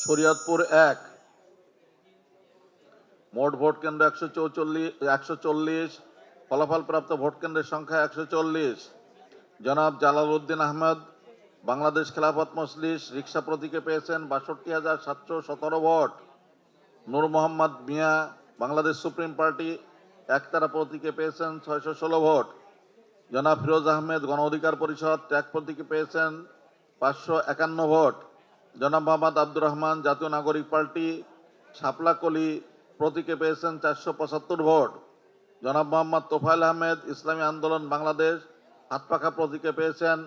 শরীয়তপুর ১, মোট ভোট কেন্দ্র 140, ফলাফলপ্রাপ্ত ভোট কেন্দ্রের সংখ্যা 140। জনাব জালাল উদ্দিন আহমেদ বাংলাদেশ খেলাফত মজলিস রিকশা প্রতীকে পেয়েছেন ৬২,৭১৭ ভোট। নূর মোহাম্মদ মিয়া বাংলাদেশ সুপ্রিম পার্টি একতারা প্রতীকে পেয়েছেন ৬১৬ ভোট। জনাব ফিরোজ আহমেদ গণ অধিকার পরিষদ ট্যাগ প্রতীকে পেয়েছেন ৫৫১ ভোট। জনাব মোহাম্মদ আব্দুর রহমান জাতীয় নাগরিক পার্টি শাপলাকলি প্রতীকে পেয়েছেন ৪৭৫ ভোট। জনাব মোহাম্মদ তোফায়েল আহমেদ ইসলামী আন্দোলন বাংলাদেশ হাতপাখা প্রতীকে পেয়েছেন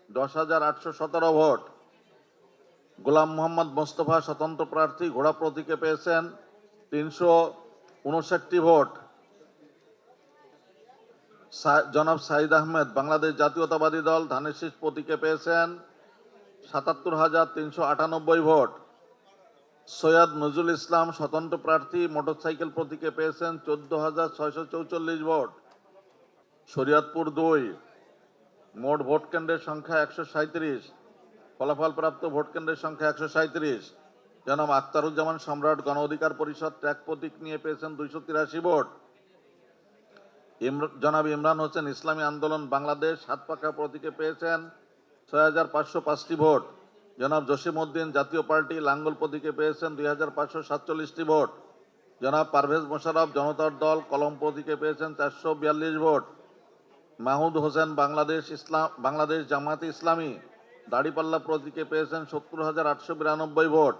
১০,৮১৭ ভোট। গোলাম মোহাম্মদ মোস্তফা স্বতন্ত্র প্রার্থী ঘোড়া প্রতীকে পেয়েছেন ৩৫৯ ভোট। জনাব সাইদ আহমেদ বাংলাদেশ জাতীয়তাবাদী দল ধানের শীষ প্রতীকে পেয়েছেন ৭৭,৩৯৮ ভোট। সৈয়দ নজরুল ইসলাম স্বতন্ত্র প্রার্থী মোটরসাইকেল প্রতীকে পেয়েছেন ১৪,৬৪৪ ভোট। শরীয়তপুর ২, মোট ভোট কেন্দ্রের সংখ্যা ১৩৭, ফলাফলপ্রাপ্ত ভোট কেন্দ্রের সংখ্যা ১৩৭। জনাব আখতারুজ্জামান সম্রাট গণ অধিকার পরিষদ ট্যাগ প্রতীক নিয়ে পেয়েছেন ২৮৩ ভোট। জনাব ইমরান হোসেন ইসলামী আন্দোলন বাংলাদেশ হাতপাখা প্রতীকে পেয়েছেন ৬,৫০৫টি ভোট। জনাব জসিম উদ্দিন জাতীয় পার্টি লাঙ্গল প্রতীকে পেয়েছেন ২,৫৪৭টি ভোট। জনাব পারভেজ মোশাররফ জনতার দল কলম প্রতীকে পেয়েছেন ৪৪২ ভোট। মাহমুদ হোসেন বাংলাদেশ জামায়াতে ইসলামী দাড়িপাল্লা প্রতীকে পেয়েছেন ৭০,৮৯২ ভোট।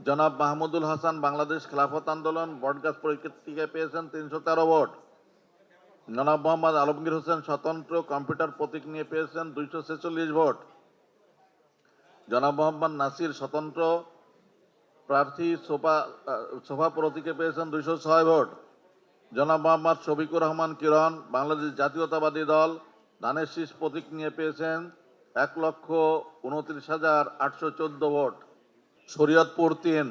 জনাব মাহমুদুল হাসান বাংলাদেশ খেলাফত আন্দোলন বটগাছ প্রতীকে পেয়েছেন ৩১৩ ভোট। জনাব মোহাম্মদ আলমগীর হোসেন স্বতন্ত্র কম্পিউটার প্রতীক নিয়ে পেয়েছেন ২৪৬ ভোট। জনাব মোহাম্মদ নাসির স্বতন্ত্র প্রার্থী সোফা প্রতীকে পেয়েছেন ২০৬ ভোট। জনাব মোহাম্মদ শফিকুর রহমান কিরণ বাংলাদেশ জাতীয়তাবাদী দল ধানের শীষ প্রতীক নিয়ে পেয়েছেন ১,২৯,৮১৪ ভোট। শরীয়তপুর ৩,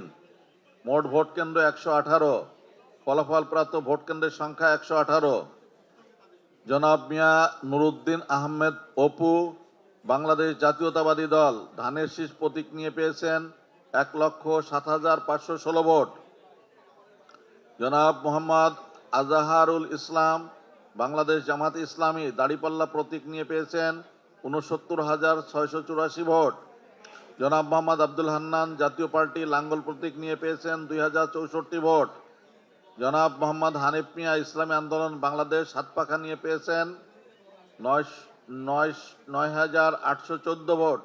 মোট ভোট কেন্দ্র ১১৮, ফলাফলপ্রাপ্ত ভোট কেন্দ্রের সংখ্যা ১১৮। জনাব মিয়া নুরুদ্দিন আহমেদ অপু বাংলাদেশ জাতীয়তাবাদী দল ধানের শীষ প্রতীক নিয়ে পেয়েছেন ১,০৭,৫১৬ ভোট। জনাব মোহাম্মদ আজাহারুল ইসলাম বাংলাদেশ জামায়াতে ইসলামী দাড়িপাল্লা প্রতীক নিয়ে পেয়েছেন ৬৯,৬৮৪ ভোট। জনাব মোহাম্মদ আব্দুল হান্নান জাতীয় পার্টি লাঙ্গল প্রতীক নিয়ে পেয়েছেন ২,০৬৪ ভোট। জনাব মোহাম্মদ হানিফ মিয়া ইসলামী আন্দোলন বাংলাদেশ হাতপাখা নিয়ে পেয়েছেন ৯,৮১৪ ভোট।